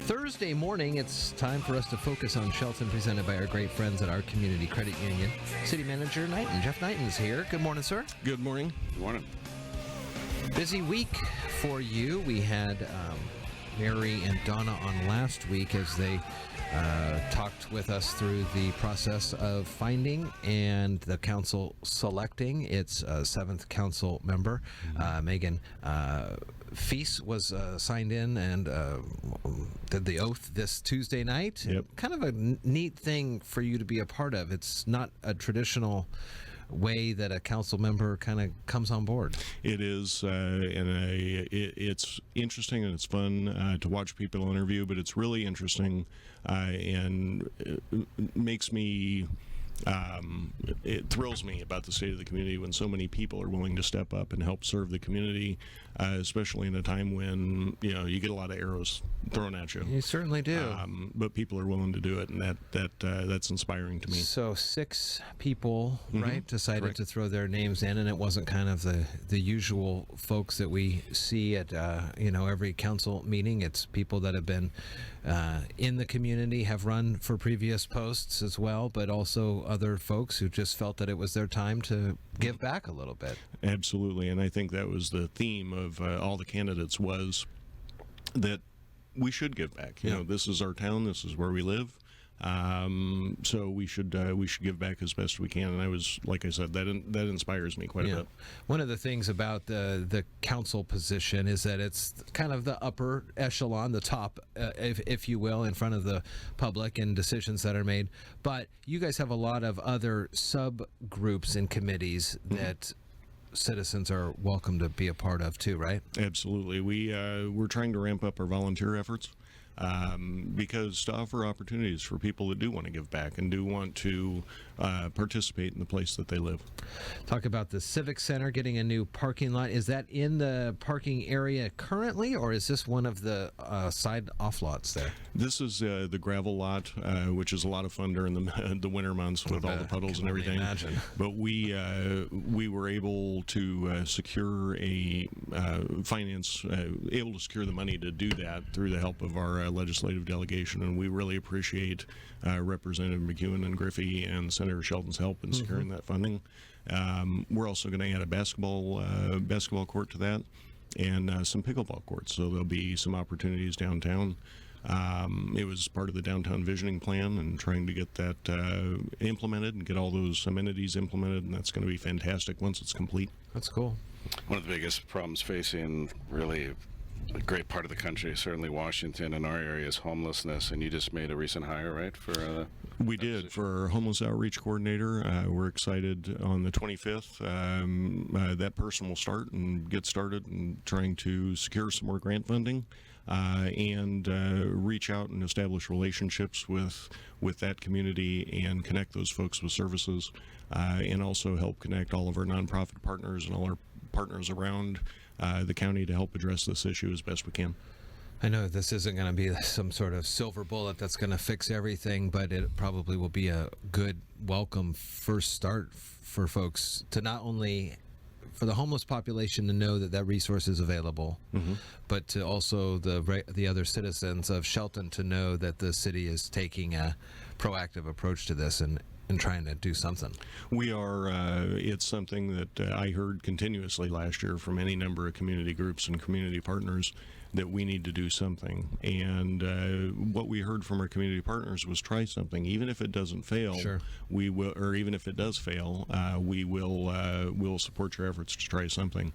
Thursday morning, it's time for us to focus on Shelton, presented by our great friends at our community credit union. City Manager Niten, Jeff Niten's here. Good morning, sir. Good morning. Good morning. Busy week for you. We had Mary and Donna on last week as they talked with us through the process of finding and the council selecting its seventh council member. Megan Feast was signed in and did the oath this Tuesday night. Yep. Kind of a neat thing for you to be a part of. It's not a traditional way that a council member kind of comes on board. It is, it's interesting and it's fun to watch people interview, but it's really interesting and it makes me, it thrills me about the state of the community when so many people are willing to step up and help serve the community, especially in a time when, you know, you get a lot of arrows thrown at you. You certainly do. But people are willing to do it, and that's inspiring to me. So 6 people, right, decided Correct. to throw their names in, and it wasn't kind of the usual folks that we see at every council meeting. It's people that have been in the community, have run for previous posts as well, but also other folks who just felt that it was their time to give back a little bit. Absolutely, and I think that was the theme of all the candidates, was that we should give back. You know, this is our town, this is where we live, so we should give back as best we can. And I was, like I said, that inspires me quite a bit. One of the things about the council position is that it's kind of the upper echelon, the top, if you will, in front of the public and decisions that are made. But you guys have a lot of other subgroups and committees that citizens are welcome to be a part of too, right? Absolutely. We're trying to ramp up our volunteer efforts because to offer opportunities for people that do want to give back and do want to participate in the place that they live. Talk about the Civic Center getting a new parking lot. Is that in the parking area currently, or is this one of the side off lots there? This is the gravel lot, which is a lot of fun during the winter months with all the puddles and everything. Imagine. But we were able to secure able to secure the money to do that through the help of our legislative delegation, and we really appreciate Representative McEwen and Griffey and Senator Shelton's help in securing that funding. We're also going to add a basketball court to that, and some pickleball courts. So there'll be some opportunities downtown. It was part of the downtown visioning plan and trying to get that implemented and get all those amenities implemented, and that's going to be fantastic once it's complete. That's cool. One of the biggest problems facing really a great part of the country, certainly Washington and our area, is homelessness, and you just made a recent hire, right? We did, for our homeless outreach coordinator. We're excited on the 25th. That person will start and get started and trying to secure some more grant funding and reach out and establish relationships with that community and connect those folks with services, and also help connect all of our nonprofit partners and all our partners around the county to help address this issue as best we can. I know this isn't going to be some sort of silver bullet that's going to fix everything, but it probably will be a good, welcome first start for folks to not only for the homeless population to know that resource is available, but to also the other citizens of Shelton to know that the city is taking a proactive approach to this and trying to do something. We are, it's something that I heard continuously last year from any number of community groups and community partners, that we need to do something. And what we heard from our community partners was try something. Even if it doesn't fail, we will, or even if it does fail, we'll support your efforts to try something.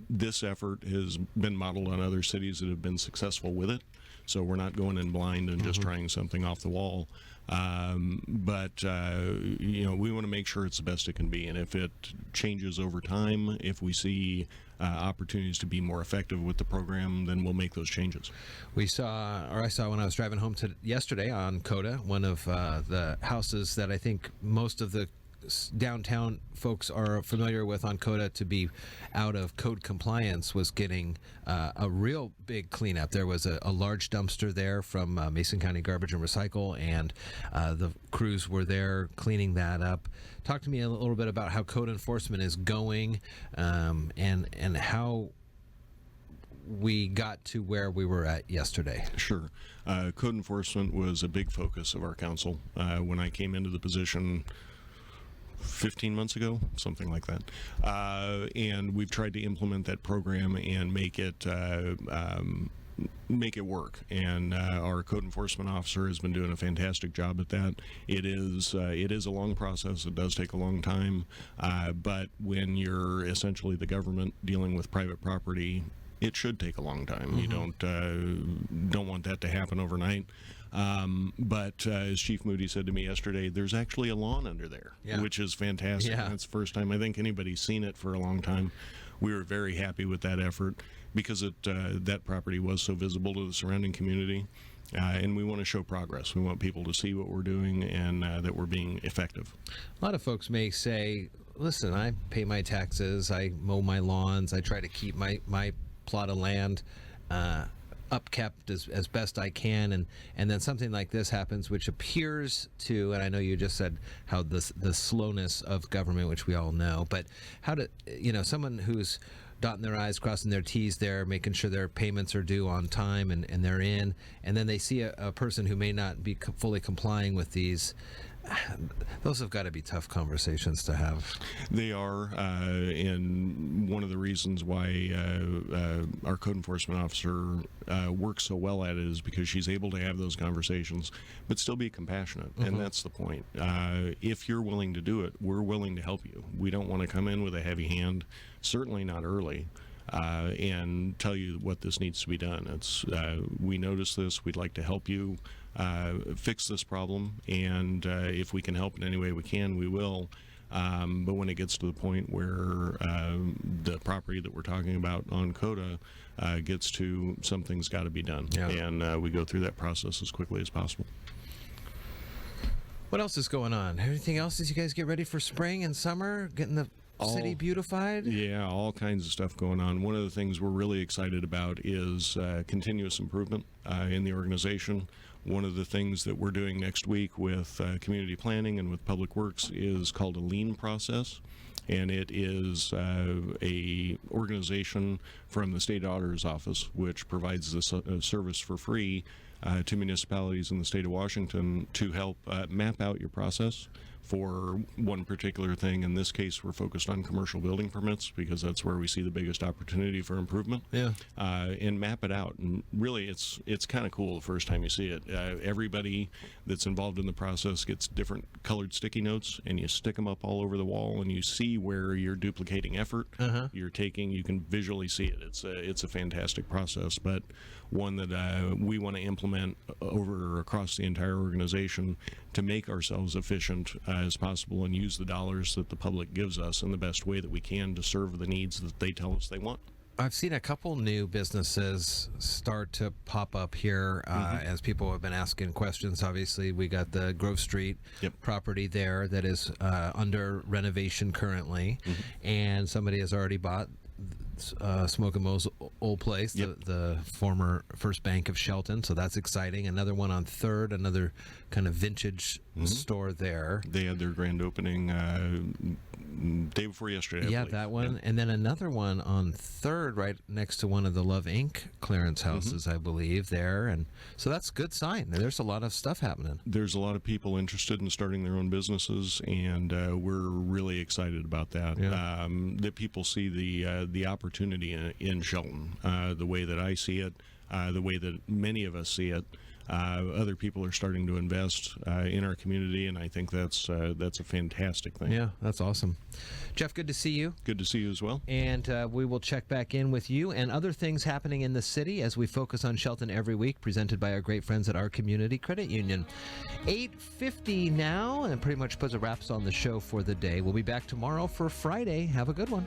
This effort has been modeled on other cities that have been successful with it. So we're not going in blind and just trying something off the wall. But we want to make sure it's the best it can be. And if it changes over time, if we see opportunities to be more effective with the program, then we'll make those changes. I saw when I was driving home yesterday on Coda, one of the houses that I think most of the downtown folks are familiar with on Coda to be out of code compliance was getting a real big cleanup. There was a large dumpster there from Mason County Garbage and Recycle, and the crews were there cleaning that up. Talk to me a little bit about how code enforcement is going, and how we got to where we were at yesterday. Sure. Code enforcement was a big focus of our council. When I came into the position 15 months ago, something like that. And we've tried to implement that program and make it work, and our code enforcement officer has been doing a fantastic job at that. It is a long process. It does take a long time, but when you're essentially the government dealing with private property, it should take a long time. You don't want that to happen overnight. But as Chief Moody said to me yesterday, there's actually a lawn under there, which is fantastic. Yeah. That's the first time I think anybody's seen it for a long time. We were very happy with that effort because that property was so visible to the surrounding community. And we want to show progress. We want people to see what we're doing and that we're being effective. A lot of folks may say, listen, I pay my taxes, I mow my lawns, I try to keep my plot of land upkept as best I can, and then something like this happens, which appears to, and I know you just said how the slowness of government, which we all know, but how to, someone who's dotting their I's, crossing their T's there, making sure their payments are due on time and they're in, and then they see a person who may not be fully complying with these. Those have got to be tough conversations to have. They are, and one of the reasons why our code enforcement officer works so well at it is because she's able to have those conversations, but still be compassionate, and that's the point. If you're willing to do it, we're willing to help you. We don't want to come in with a heavy hand, certainly not early. And tell you what this needs to be done. It's we notice this. We'd like to help you fix this problem, and if we can help in any way we can, we will. But when it gets to the point where the property that we're talking about on Coda gets to something's got to be done, and we go through that process as quickly as possible. What else is going on? Anything else as you guys get ready for spring and summer, getting the city beautified? Yeah, all kinds of stuff going on. One of the things we're really excited about is continuous improvement in the organization. One of the things that we're doing next week with community planning and with public works is called a lean process, and it is a organization from the state auditor's office which provides this service for free to municipalities in the state of Washington to help map out your process for one particular thing. In this case, we're focused on commercial building permits because that's where we see the biggest opportunity for improvement. And map it out. And really, it's kind of cool the first time you see it. Everybody that's involved in the process gets different colored sticky notes, and you stick them up all over the wall, and you see where you're duplicating effort. You can visually see it. It's a fantastic process, but one that we want to implement across the entire organization to make ourselves efficient as possible and use the dollars that the public gives us in the best way that we can to serve the needs that they tell us they want. I've seen a couple new businesses start to pop up here as people have been asking questions. Obviously, we got the Grove Street property there that is under renovation currently, and somebody has already bought Smoke and Mo's old place, the former First Bank of Shelton, so that's exciting. Another one on 3rd, another kind of vintage store there. They had their grand opening day before yesterday, I believe. That one. And then another one on 3rd, right next to one of the Love Inc. clearance houses, I believe, there. And so that's a good sign. There's a lot of stuff happening. There's a lot of people interested in starting their own businesses, and we're really excited about that. That people see the opportunity in Shelton, the way that I see it, the way that many of us see it. Other people are starting to invest in our community, and I think that's a fantastic thing. Yeah, that's awesome. Jeff, good to see you. Good to see you as well. And we will check back in with you and other things happening in the city as we focus on Shelton every week, presented by our great friends at our Community Credit Union. 8:50 now, and it pretty much puts a wraps on the show for the day. We'll be back tomorrow for Friday. Have a good one.